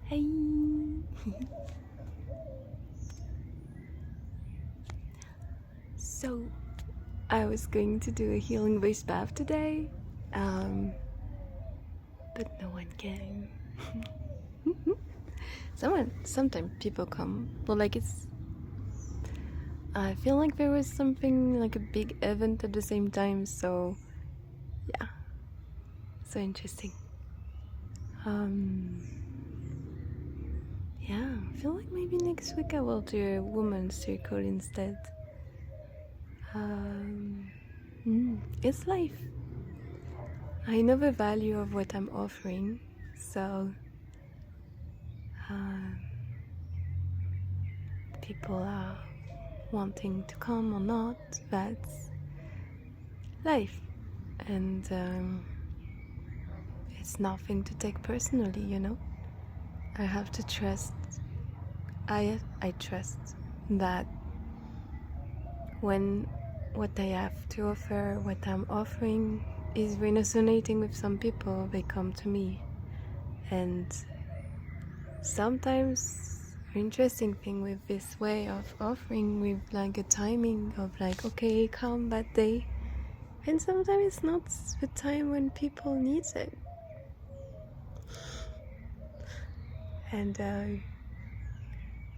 Hey! So, I was going to do a healing voice bath today, but no one came. Sometimes people come, but I feel like there was something like a big event at the same time, so yeah, so interesting. Yeah, I feel like maybe next week I will do a woman's circle instead. It's life. I know the value of what I'm offering, so people are wanting to come or not, that's life. And it's nothing to take personally, you know? I have to trust, I trust that when what I have to offer, what I'm offering is resonating with some people, they come to me. And sometimes interesting thing with this way of offering with like a timing of like, okay, come that day, and sometimes it's not the time when people need it. And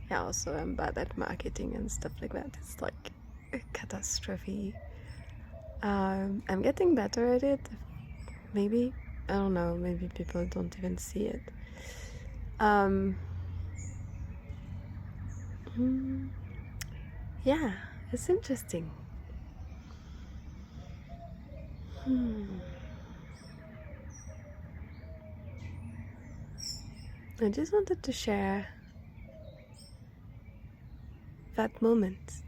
yeah, also I'm bad at marketing and stuff like that. It's like a catastrophe. I'm getting better at it, maybe. I don't know, maybe people don't even see it. Yeah, it's interesting. I just wanted to share that moment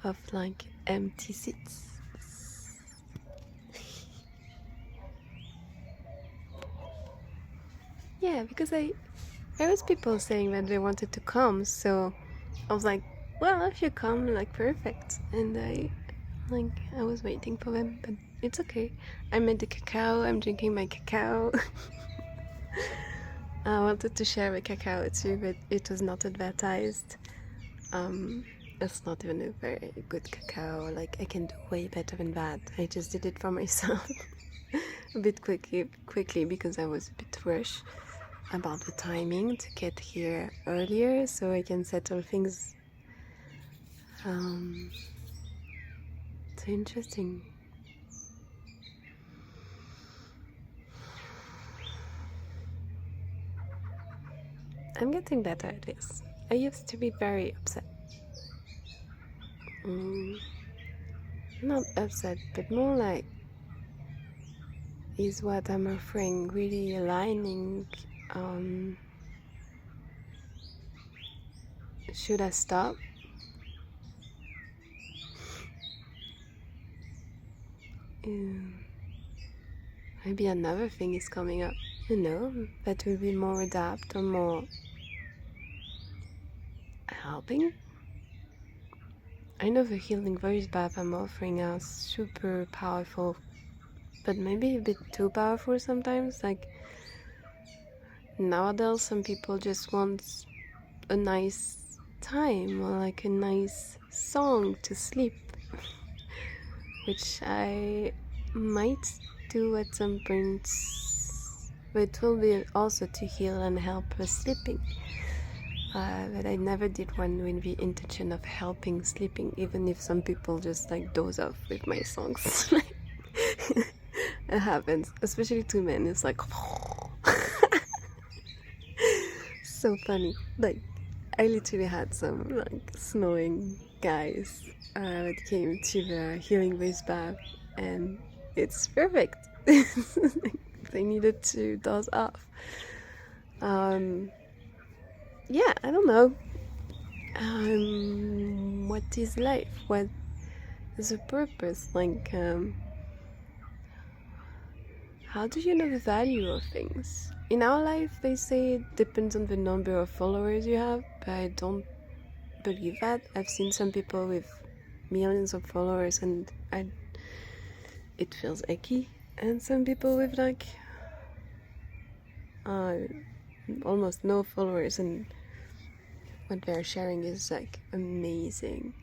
of like empty seats. Yeah, because there was people saying that they wanted to come, so I was like, well, if you come, like perfect. And I was waiting for them, but it's okay. I made the cacao. I'm drinking my cacao. I wanted to share the cacao too, but it was not advertised. It's not even a very good cacao. Like I can do way better than that. I just did it for myself a bit quickly because I was a bit rushed about the timing to get here earlier so I can settle things. So interesting. I'm getting better at this. I used to be very upset. Not upset, but more like, is what I'm offering really aligning? Should I stop? Maybe another thing is coming up, that will be more adapt or more helping. I know the healing voice bath I'm offering are super powerful, but maybe a bit too powerful sometimes. Like nowadays, some people just want a nice time or like a nice song to sleep, which I might do at some point, but it will be also to heal and help with sleeping. But I never did one with the intention of helping sleeping, even if some people just like doze off with my songs. It happens, especially to men. It's like so funny. Like I literally had some like snoring guys that came to the healing voice bath, and it's perfect. They needed to doze off. Yeah, I don't know. What is life? What is the purpose? Like, how do you know the value of things? In our life, they say it depends on the number of followers you have, but I don't believe that. I've seen some people with millions of followers and it feels icky, and some people with like almost no followers, and what they're sharing is like amazing.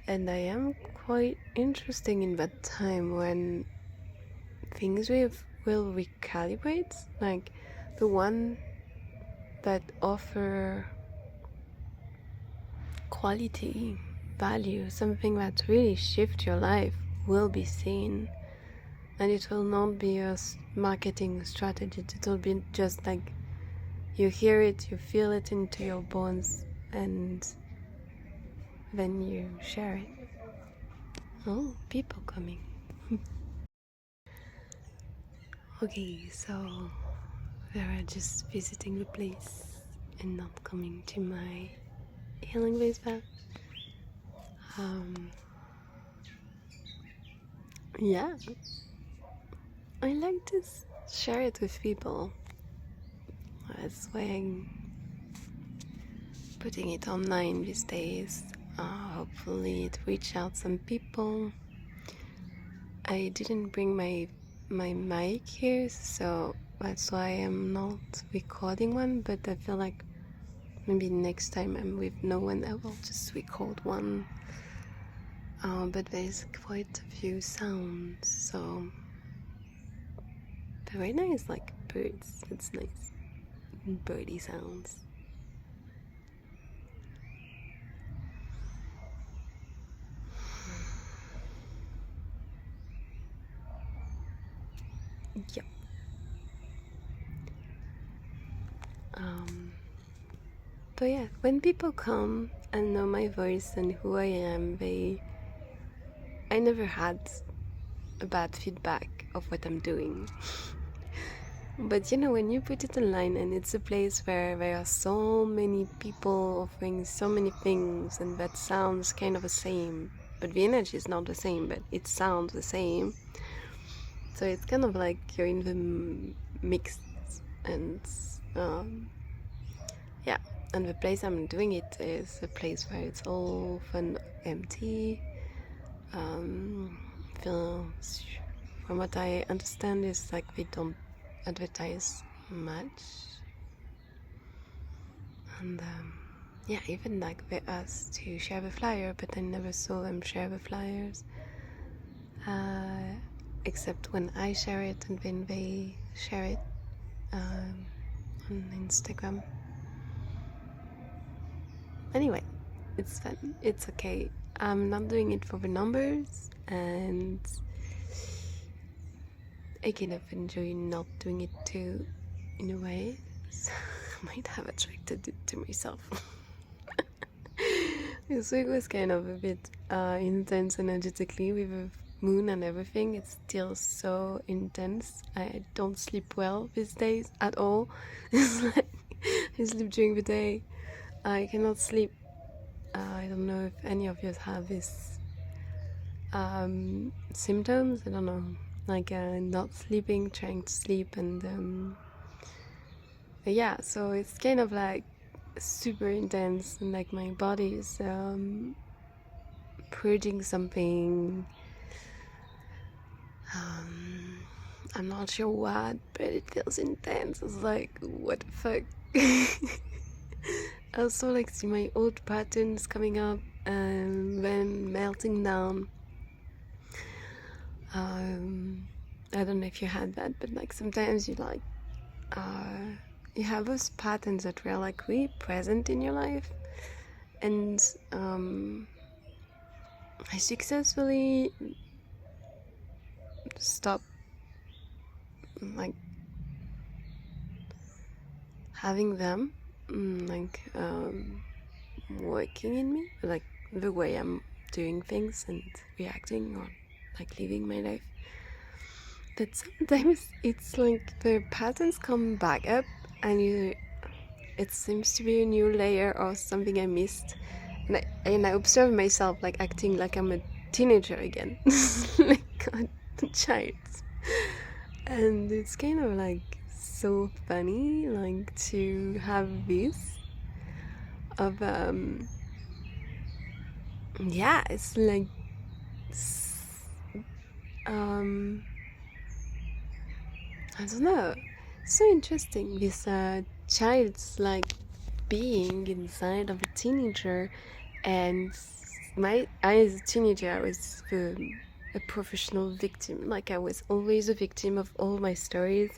And I am quite interesting in that time when things will recalibrate, like the one that offer quality, value, something that really shift your life will be seen, and it will not be a marketing strategy. It will be just like you hear it, you feel it into your bones, and then you share it. Oh, people coming. Okay, so they are just visiting the place and not coming to my healing base bath. Yeah, I like to share it with people. That's why I'm putting it online these days. Hopefully it reach out some people. I didn't bring my mic here, so that's why I'm not recording one, but I feel like maybe next time I'm with no one, I will just record one. But there's quite a few sounds, so very nice, like birds. It's nice, birdie sounds. Yep. But yeah, when people come and know my voice and who I am, I never had a bad feedback of what I'm doing. But you know, when you put it online and it's a place where there are so many people offering so many things, and that sounds kind of the same, but the energy is not the same, but it sounds the same. So it's kind of like you're in the mix, and yeah. And the place I'm doing it is a place where it's all fun, empty. From what I understand, is like they don't advertise much, and yeah, even like they asked to share the flyer, but I never saw them share the flyers, except when I share it and then they share it on Instagram. Anyway, it's fun, it's okay. I'm not doing it for the numbers, and I kind of enjoy not doing it too, in a way. So I might have attracted it to myself. This week was kind of a bit intense energetically with the moon and everything. It's still so intense. I don't sleep well these days at all. It's like I sleep during the day. I cannot sleep. I don't know if any of you have this symptoms. I don't know, like not sleeping, trying to sleep, and yeah. So it's kind of like super intense, and like my body is purging something. I'm not sure what, but it feels intense. It's like, what the fuck? I also like see my old patterns coming up and then melting down. I don't know if you had that, but like sometimes you like you have those patterns that were like really present in your life, and I successfully stopped like having them working in me, like the way I'm doing things and reacting or like living my life. But sometimes it's like the patterns come back up, and it seems to be a new layer or something I missed, and I observe myself like acting like I'm a teenager again, like a child. And it's kind of like so funny, like to have this of yeah, it's like I don't know, So interesting, this child's like being inside of a teenager, and I as a teenager I was a professional victim. Like I was always a victim of all my stories.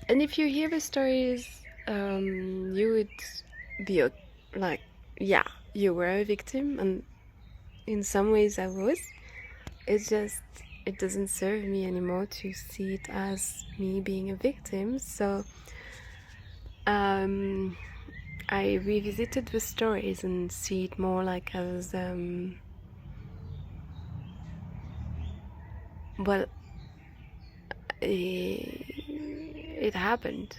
And if you hear the stories, you would be like, yeah, you were a victim, and in some ways I was. It's just it doesn't serve me anymore to see it as me being a victim. So I revisited the stories and see it more like as well. It happened,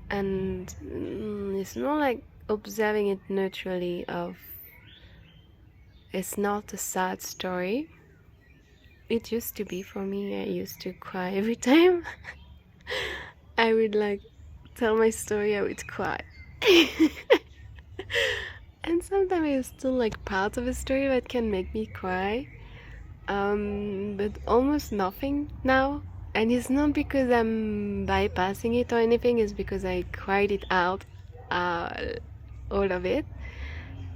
and it's more like observing it neutrally. Of it's not a sad story. It used to be for me. I used to cry every time I would like tell my story. I would cry. And sometimes it's still like part of a story that can make me cry, but almost nothing now. And it's not because I'm bypassing it or anything, it's because I cried it out, uh, all of it.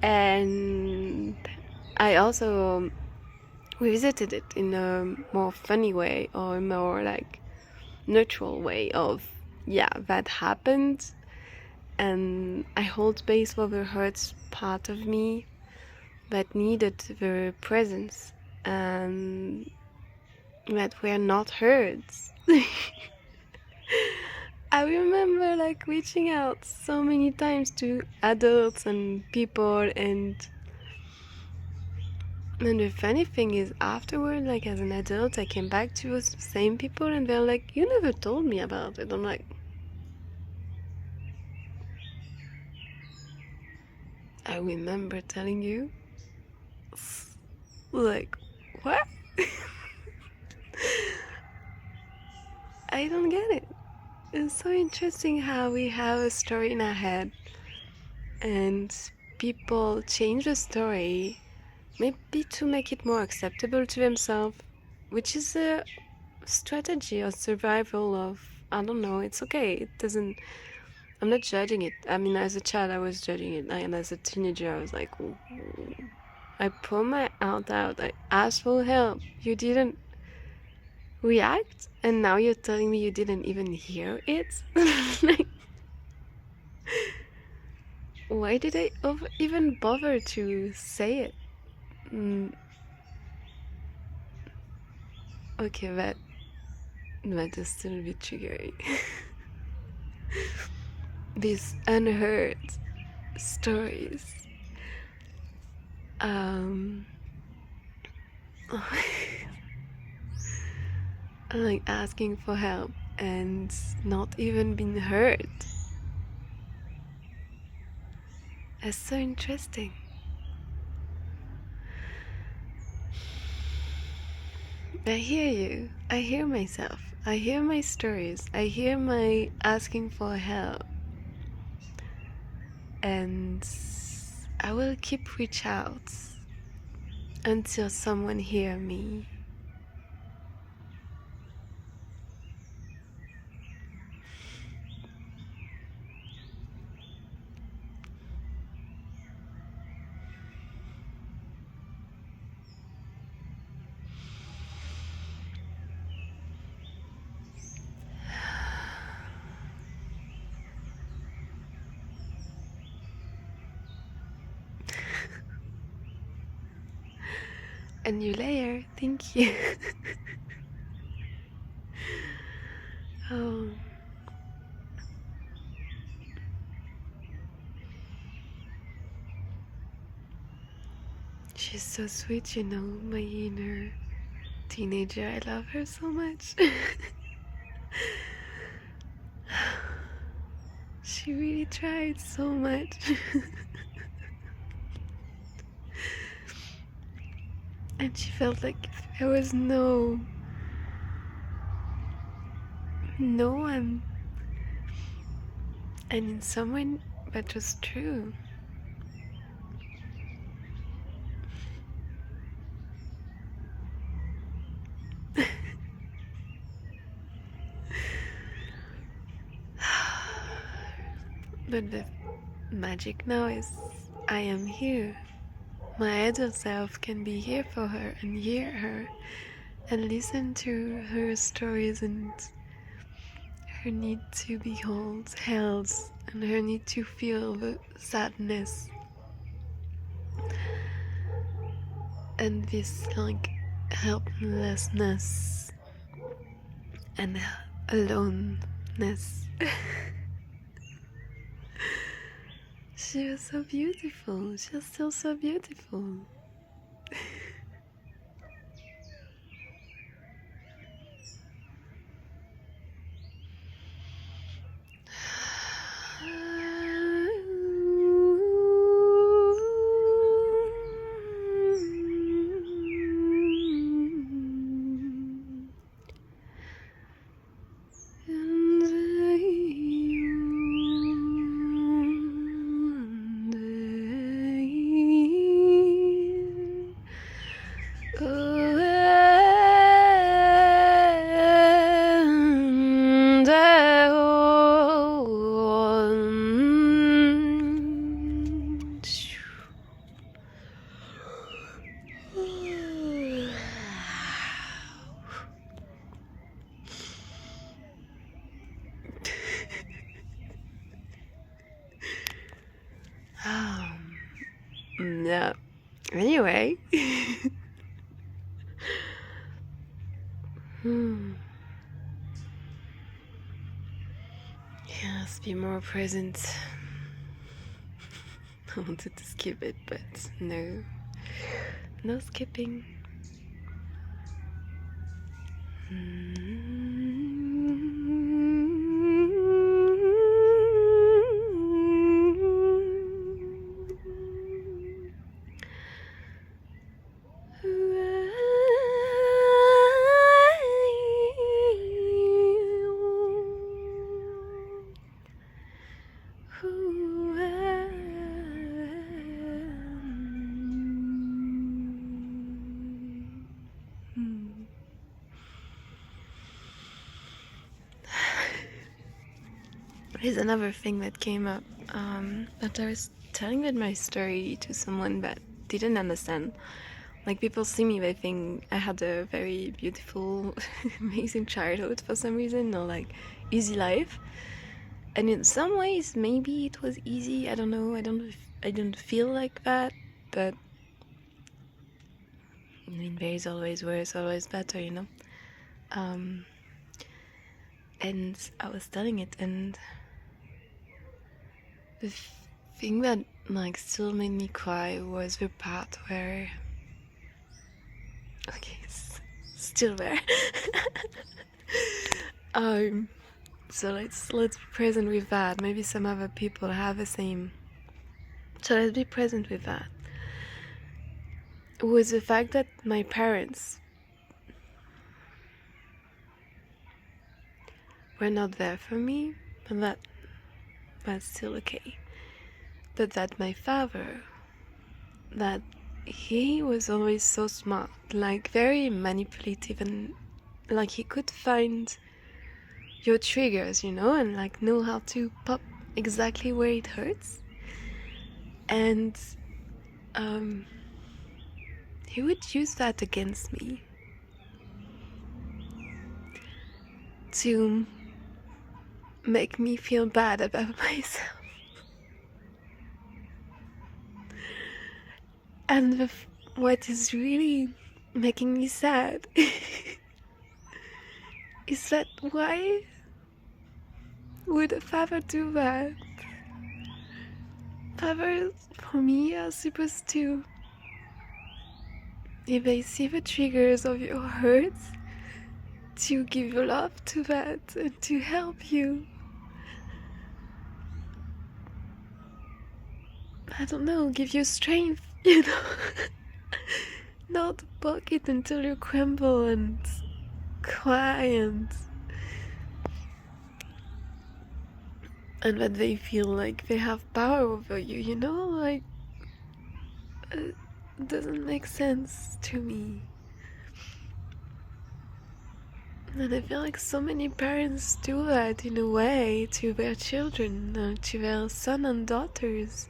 And I also revisited it in a more funny way, or a more like neutral way of, yeah, that happened, and I hold space for the hurts part of me that needed the presence and that were not heard. I remember like reaching out so many times to adults and people, and the funny thing is afterward, like as an adult, I came back to those same people and they're like, you never told me about it. I'm like, I remember telling you. Like, what? I don't get it. It's so interesting how we have a story in our head and people change the story maybe to make it more acceptable to themselves, which is a strategy or survival of, I don't know, it's okay. It doesn't, I'm not judging it. I mean, as a child, I was judging it. And as a teenager, I was like, ooh. I put my hand out. I asked for help. You didn't react, and now you're telling me you didn't even hear it? Like, why did I even bother to say it? Mm, okay, that is still a bit triggering. These unheard stories. Like asking for help and not even being heard. It's so interesting. I hear you. I hear myself. I hear my stories. I hear my asking for help. And I will keep reach out until someone hear me. A new layer, thank you. Oh, she's so sweet, you know, my inner teenager. I love her so much. She really tried so much. And she felt like there was no one. And in some way, that was true. But the magic now is I am here. My adult self can be here for her and hear her and listen to her stories and her need to be held and her need to feel the sadness and this like helplessness and aloneness. She was so beautiful. She's still so beautiful. Yeah. Anyway. Yes, be more present. I wanted to skip it, but no. No skipping. Here's another thing that came up that I was telling with my story to someone that didn't understand. Like, people see me, they think I had a very beautiful, amazing childhood for some reason, or like easy life. And in some ways, maybe it was easy. I don't know. I don't feel like that, but I mean, there is always worse, always better, you know. And I was telling it, and the thing that like still made me cry was the part where, okay, it's still there. So let's be present with that. Maybe some other people have the same. So let's be present with that. Was the fact that my parents were not there for me, but that's still okay. But that my father, that he was always so smart, like very manipulative, and like he could find your triggers, you know, and like know how to pop exactly where it hurts. And he would use that against me to make me feel bad about myself. And what is really making me sad is that why would a father do that? Fathers, for me, are supposed to, if they see the triggers of your hurts, to give you love to that and to help you. I don't know, give you strength, you know. Not poke it until you crumble and cry and that they feel like they have power over you, you know, like it doesn't make sense to me. And I feel like so many parents do that in a way to their children, to their son and daughters.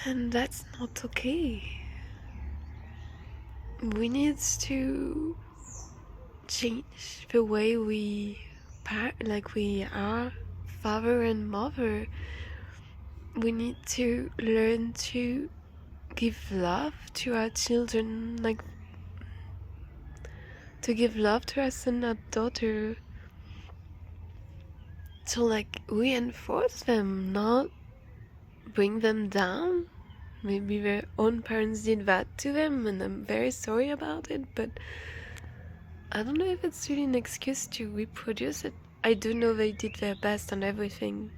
And that's not okay. We need to change the way we we are father and mother. We need to learn to give love to our children, like to give love to our son and daughter, to like reinforce them, not bring them down. Maybe their own parents did that to them, and I'm very sorry about it, but I don't know if it's really an excuse to reproduce it. I do know they did their best on everything,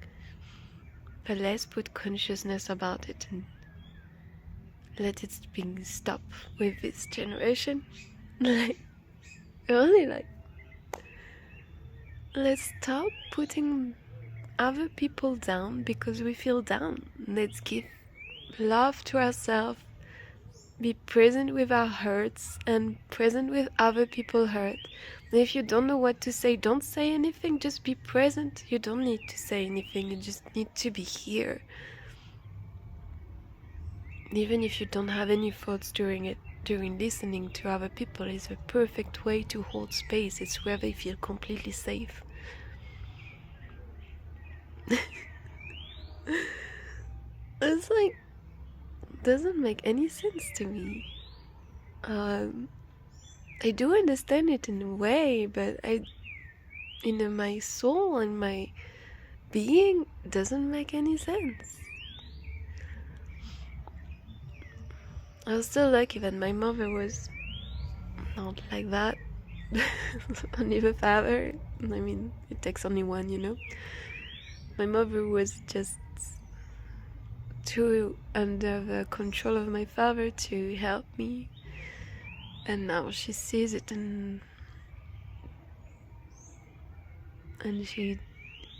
but let's put consciousness about it and let it stop with this generation. Like, really, like, let's stop putting other people down because we feel down. Let's give love to ourselves, be present with our hurts and present with other people's hurt. And if you don't know what to say, don't say anything, just be present. You don't need to say anything, you just need to be here. Even if you don't have any thoughts during listening to other people, is a perfect way to hold space. It's where they feel completely safe. It's like, doesn't make any sense to me. I do understand it in a way, but my soul and my being doesn't make any sense. I was still lucky that my mother was not like that. Only the father. I mean, it takes only one, you know. My mother was just too under the control of my father to help me. And now she sees it and she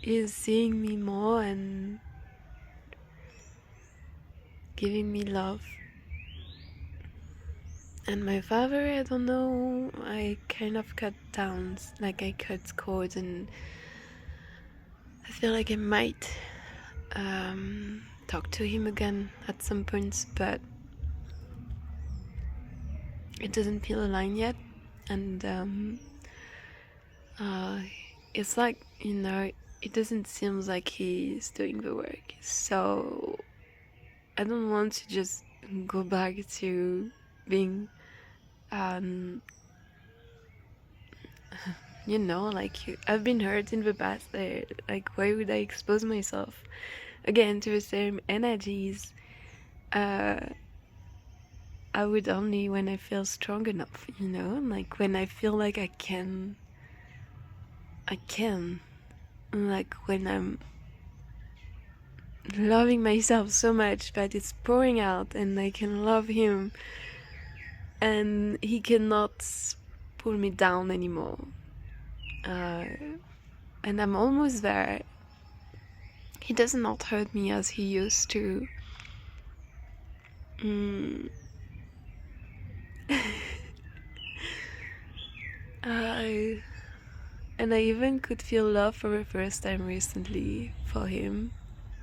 is seeing me more and giving me love. And my father, I don't know, I kind of cut down, like I cut cords, and I feel like I might talk to him again at some point, but it doesn't feel aligned yet. And it's like, you know, it doesn't seem like he's doing the work, so I don't want to just go back to being you know, like, I've been hurt in the past. Like, why would I expose myself again to the same energies? I would only when I feel strong enough, you know, like when I feel like I can, like when I'm loving myself so much that it's pouring out and I can love him and he cannot pull me down anymore. And I'm almost there. He does not hurt me as he used to. And I even could feel love for the first time recently for him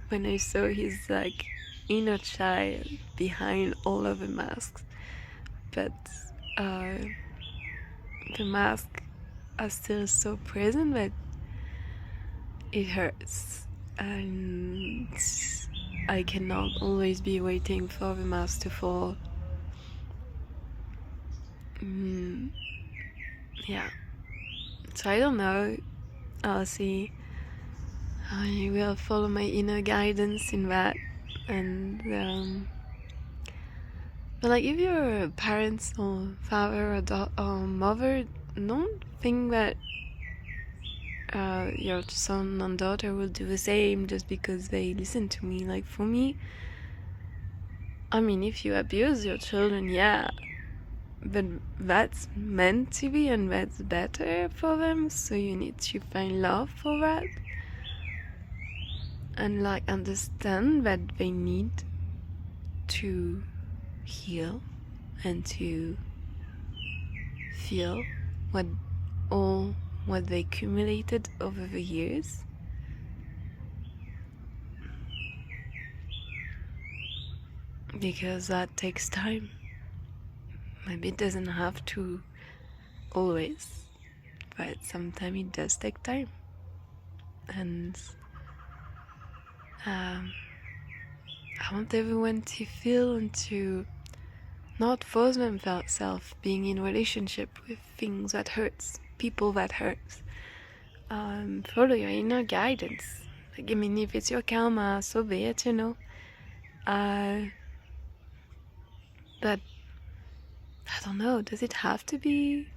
when I saw his like inner child behind all of the masks. But the masks are still so present that it hurts, and I cannot always be waiting for the mask to fall. Yeah, so I don't know, I'll see. I will follow my inner guidance in that. And but like, if you're a parent or father or mother, don't think that your son and daughter will do the same just because they listen to me. Like, for me, I mean, if you abuse your children, yeah, but that's meant to be and that's better for them, so you need to find love for that and like understand that they need to heal and to feel what all what they accumulated over the years. Because that takes time. Maybe it doesn't have to always, but sometimes it does take time. And I want everyone to feel and to not force themselves being in relationship with things that hurts, people that hurts. Follow your inner guidance. Like, I mean, if it's your karma, so be it, you know. But I don't know, does it have to be?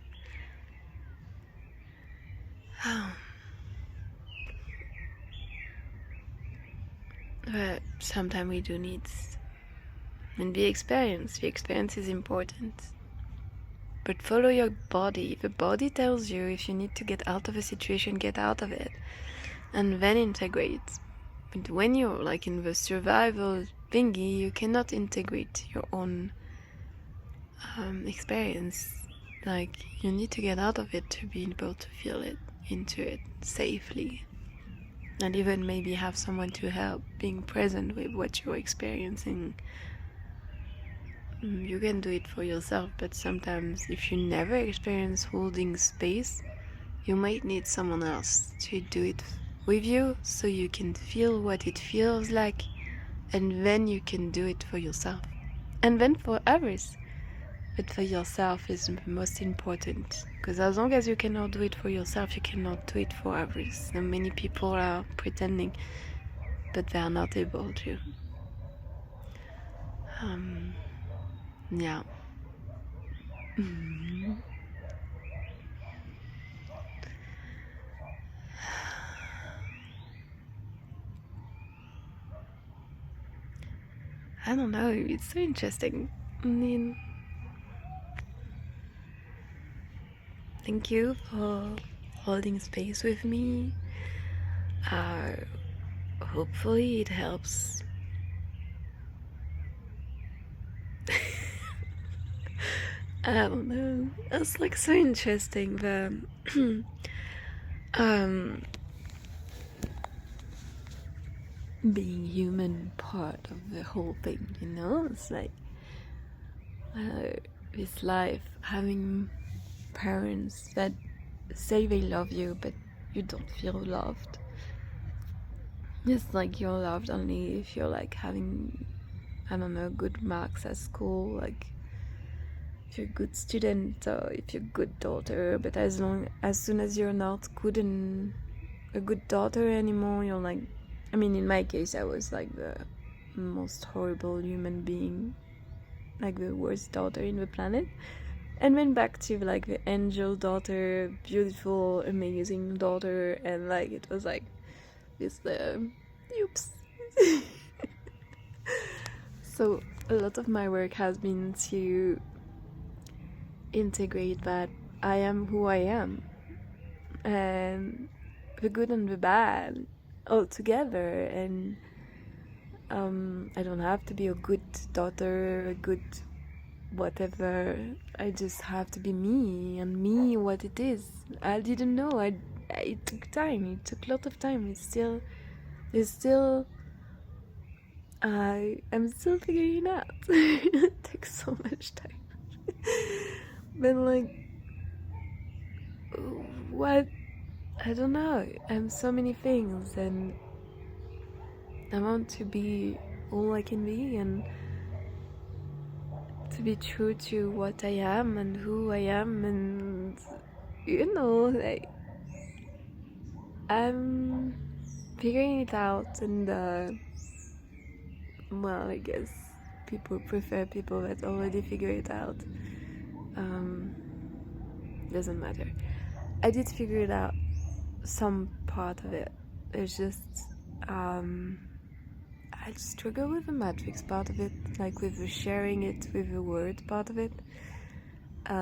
But sometimes we do need, and the experience is important. But follow your body. If the body tells you if you need to get out of a situation, get out of it. And then integrate. But when you're like in the survival thingy, you cannot integrate your own experience. Like, you need to get out of it to be able to feel it, into it safely. And even maybe have someone to help being present with what you're experiencing. You can do it for yourself, but sometimes if you never experience holding space, you might need someone else to do it with you so you can feel what it feels like, and then you can do it for yourself. And then for others. But for yourself is the most important, because as long as you cannot do it for yourself, you cannot do it for others. And many people are pretending, but they are not able to. Yeah. I don't know, it's so interesting. I mean, thank you for holding space with me. Hopefully it helps. I don't know. It's like so interesting. Being human part of the whole thing, you know? It's like this life, having parents that say they love you, but you don't feel loved. It's like you're loved only if you're like having, I don't know, good marks at school, like if you're a good student or if you're a good daughter. But as soon as you're not good and a good daughter anymore, you're like, I mean, in my case, I was like the most horrible human being, like the worst daughter in the planet, and went back to like the angel daughter, beautiful, amazing daughter, and like it was like this oops. So a lot of my work has been to integrate that I am who I am, and the good and the bad all together. And I don't have to be a good daughter, a good whatever. I just have to be me, and me what it is. I didn't know. It took time. It took a lot of time. It's still I'm still figuring it out. It takes so much time. But like, what? I don't know. I'm so many things, and I want to be all I can be, and to be true to what I am and who I am, and you know, like, I'm figuring it out. And well, I guess people prefer people that already figure it out. Doesn't matter. I did figure it out, some part of it. It's just I struggle with the matrix part of it, like with the sharing it with the word part of it. But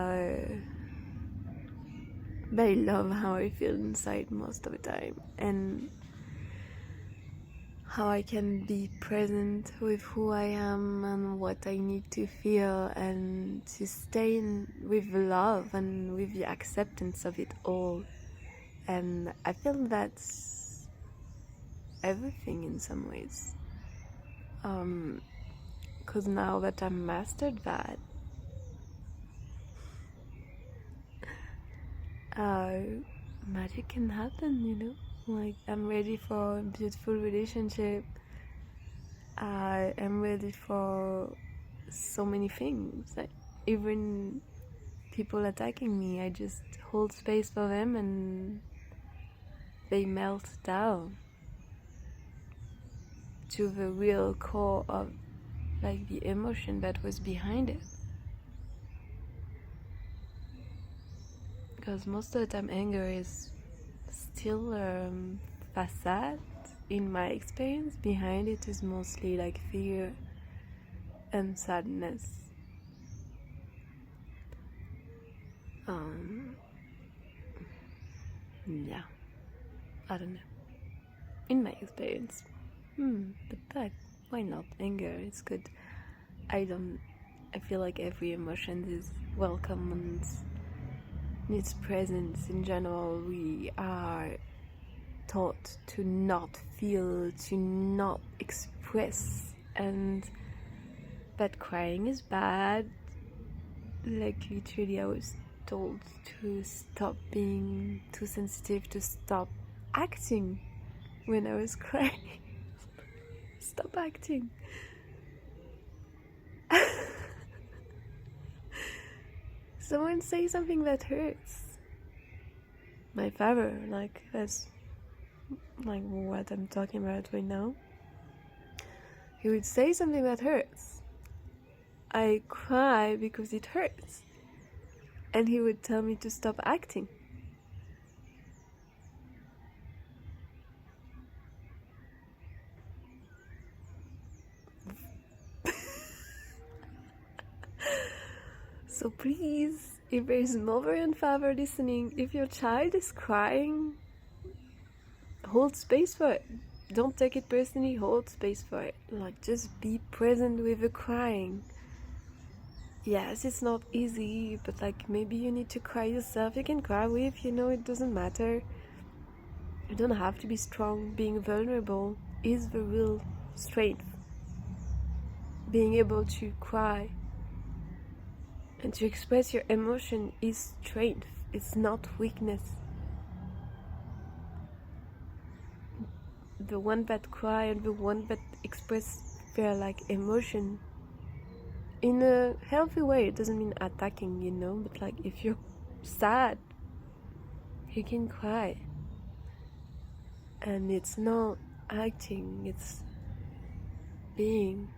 I love how I feel inside most of the time. And how I can be present with who I am and what I need to feel, and to stay with love and with the acceptance of it all. And I feel that's everything in some ways. Because now that I mastered that, magic can happen, you know? Like, I'm ready for a beautiful relationship. I am ready for so many things. Like, even people attacking me, I just hold space for them and they melt down to the real core of, like, the emotion that was behind it. Because most of the time anger is still facade. In my experience, behind it is mostly like fear and sadness. Yeah, I don't know. In my experience, but why not? Anger is good. I feel like every emotion is welcome and needs presence. In general, we are taught to not feel, to not express, and that crying is bad. Like, literally, I was told to stop being too sensitive, to stop acting when I was crying. Stop acting. Someone say something that hurts. My father, like, that's like what I'm talking about right now. He would say something that hurts. I cry because it hurts. And he would tell me to stop acting. So please, if there is mother and father listening, if your child is crying, hold space for it. Don't take it personally, hold space for it. Like, just be present with the crying. Yes, it's not easy, but like, maybe you need to cry yourself. You can cry with, it doesn't matter. You don't have to be strong. Being vulnerable is the real strength. Being able to cry and to express your emotion is strength. It's not weakness. The one that cry and the one that express their emotion in a healthy way. It doesn't mean attacking, but like, if you're sad, you can cry. And it's not acting, it's being.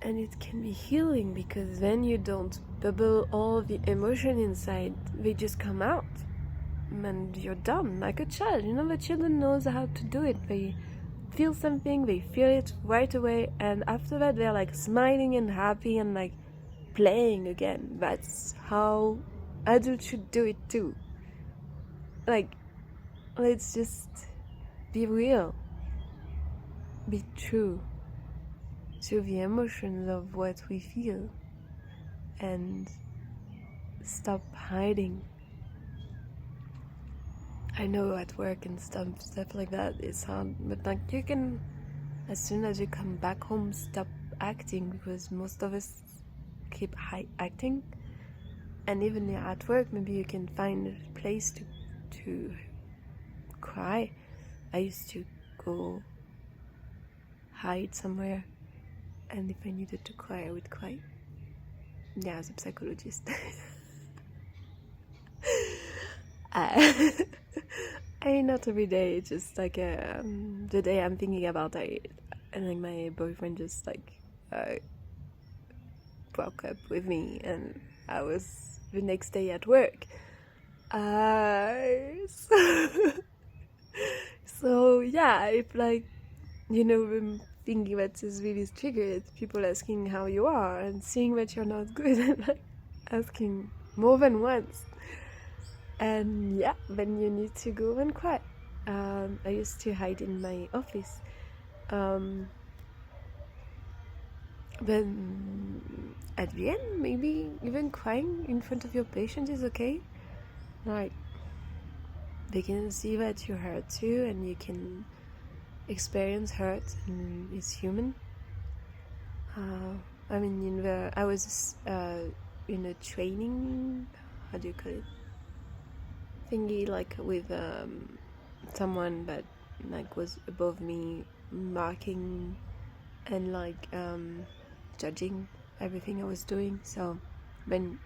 And it can be healing, because then you don't bubble all the emotion inside. They just come out. And you're done, like a child. The children knows how to do it. They feel something, they feel it right away, and after that they're like smiling and happy and like playing again. That's how adults should do it too. Like, let's just be real, be true to the emotions of what we feel, and stop hiding. I know at work and stuff like that it's hard, but like, you can, as soon as you come back home, stop acting, because most of us keep acting. And even at work, maybe you can find a place to cry. I used to go hide somewhere, and if I needed to cry, I would cry. Yeah, as a psychologist. Not every day, just like the day I'm thinking about it, and like my boyfriend just broke up with me, and I was the next day at work. So yeah, if I'm thinking that is really triggered, people asking how you are and seeing that you're not good, and asking more than once. And yeah, then you need to go and cry. I used to hide in my office. But at the end, maybe even crying in front of your patient is okay. Like, they can see that you hurt too, and you can experience hurt, and it's human. I mean, I was in a training, how do you call it? Thingy, like with someone that like was above me, marking and like judging everything I was doing. So when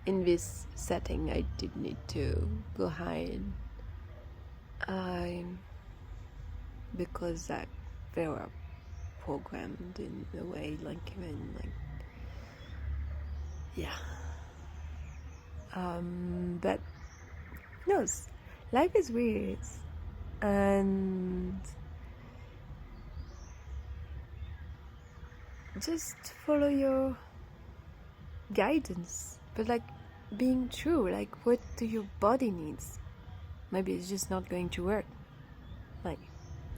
in this setting, I did need to go hide, because that they were programmed in a way, like even like but no, life is weird, and just follow your guidance, but like being true, like what do your body needs. Maybe it's just not going to work. Like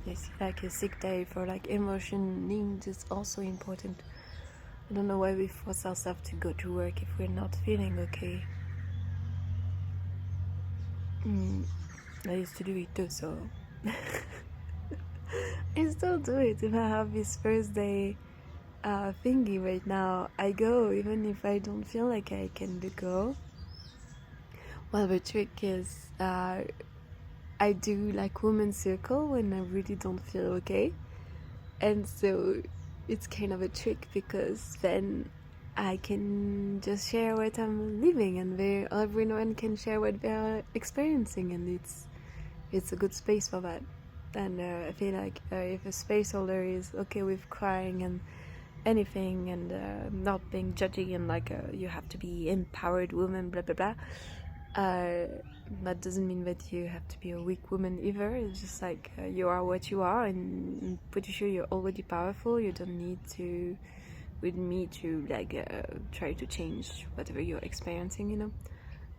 it's like a sick day for like emotion needs is also important. I don't know why we force ourselves to go to work if we're not feeling okay. I used to do it too, so I still do it. If I have this Thursday thingy right now, I go even if I don't feel like I can go. Well, the trick is I do like women's circle when I really don't feel okay, and so it's kind of a trick because then I can just share what I'm living, and everyone can share what they're experiencing, and it's a good space for that. And I feel like if a space holder is okay with crying and anything, and not being judgy, and like you have to be empowered woman, blah blah blah, that doesn't mean that you have to be a weak woman either. It's just like you are what you are, and I'm pretty sure you're already powerful. You don't need to with me to like try to change whatever you're experiencing, you know.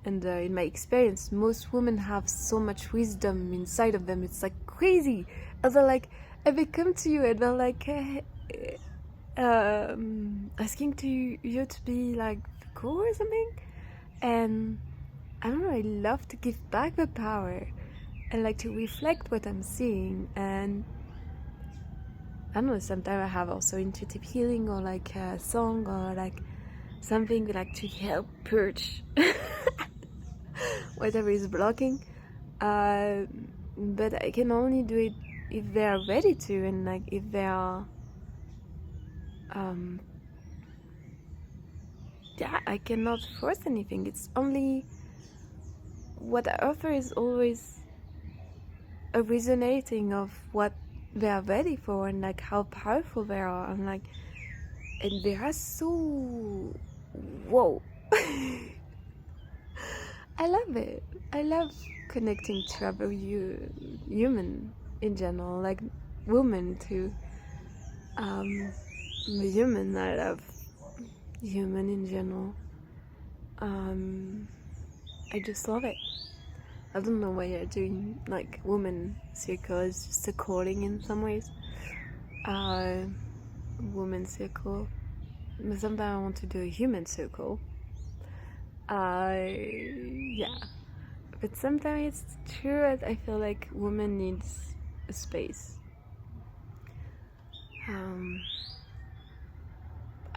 And in my experience, most women have so much wisdom inside of them. It's like crazy. And they're like, and they come to you and they're like asking you to be like cool or something. And I don't know, I love to give back the power and like to reflect what I'm seeing. And I don't know, sometimes I have also intuitive healing or like a song or like something like to help purge whatever is blocking. But I can only do it if they are ready to, and like if they are I cannot force anything. It's only what I offer is always a resonating of what they are ready for, and like how powerful they are, and like, and they are so whoa. I love it. I love connecting to other human in general, like women too. Human, I love human in general. I just love it. I don't know why you're doing like woman circle. It's just a calling in some ways. Woman circle. But sometimes I want to do a human circle. Yeah. But sometimes it's true that I feel like woman needs a space.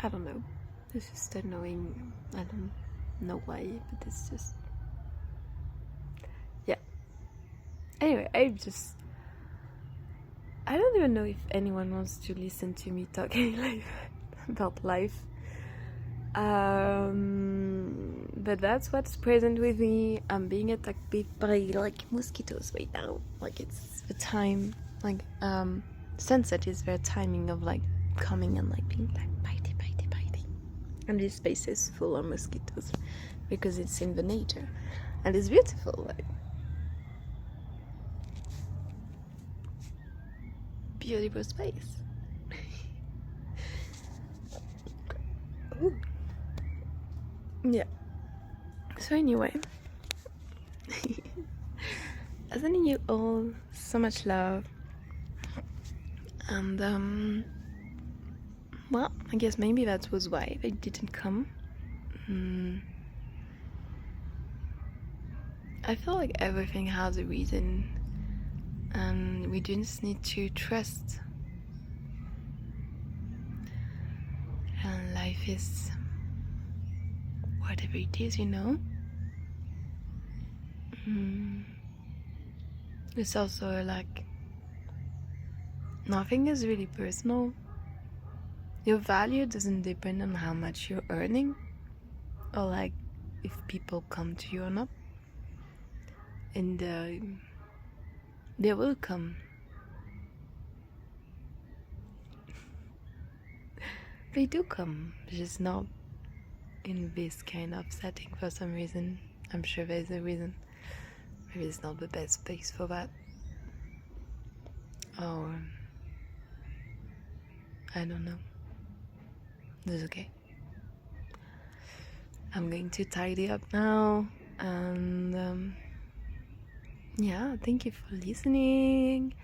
I don't know. It's just annoying. I don't know why, but it's just... yeah. Anyway, I don't even know if anyone wants to listen to me talking like about life. But that's what's present with me. I'm being attacked by like mosquitoes right now. Like it's the time, like sunset is their timing of like coming and like being like biting. And this space is full of mosquitoes because it's in the nature, and it's beautiful. Like beautiful space. Ooh. Yeah. So anyway, sending you all so much love. And well, I guess maybe that was why they didn't come. I feel like everything has a reason, and we just need to trust. And life is whatever it is, you know. It's also like nothing is really personal. Your value doesn't depend on how much you're earning, or like if people come to you or not. And they will come. They do come, just not in this kind of setting for some reason. I'm sure there's a reason. Maybe it's not the best space for that. Or I don't know. It's okay. I'm going to tidy up now, and yeah, thank you for listening.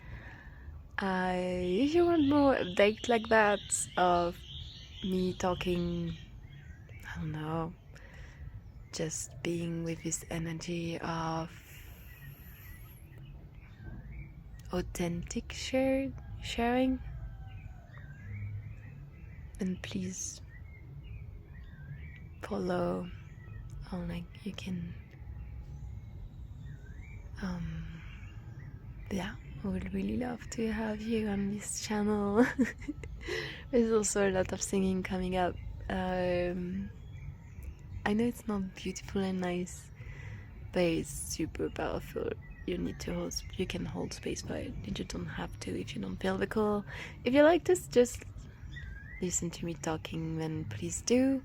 If you want more updates like that of me talking, I don't know, just being with this energy of authentic sharing, then please follow, or like you can yeah, I would really love to have you on this channel. There's also a lot of singing coming up. I know it's not beautiful and nice, but it's super powerful. You can hold space for it. You just don't have to if you don't feel the call. If you like this, just listen to me talking, then please do.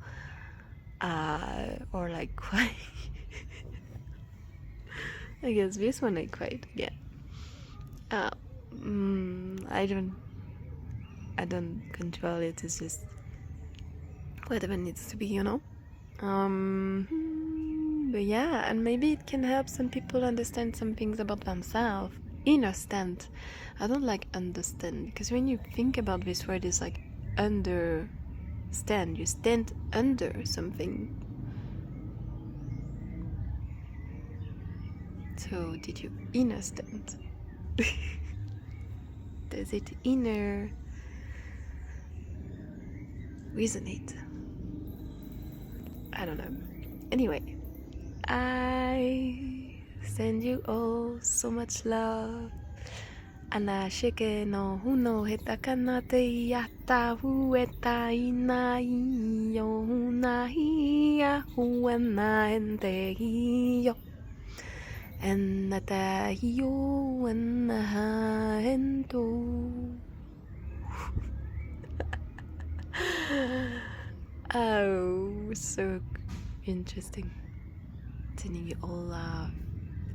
Or like cry. I guess this one I cried again. I don't control it. It's just whatever needs to be, you know. But yeah, and maybe it can help some people understand some things about themselves. Understand. I don't like understand, because when you think about this word, it's like understand. You stand under something. So did you understand? Does it inner resonate? I don't know. Anyway, I send you all so much love. Ana shike no huno heta kanate yata hueta inai yo hunai ya huena ente yo. Enata yo enaha ento. Oh, so interesting. Sending you all love,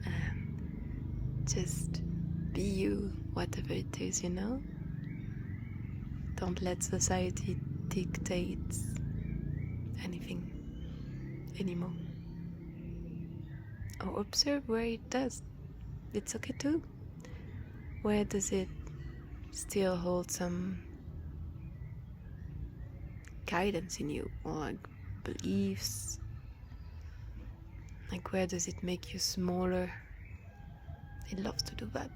and just be you, whatever it is, you know. Don't let society dictate anything anymore, or observe where it does. It's okay too. Where does it still hold some guidance in you, or like beliefs? Like, where does it make you smaller? It loves to do that.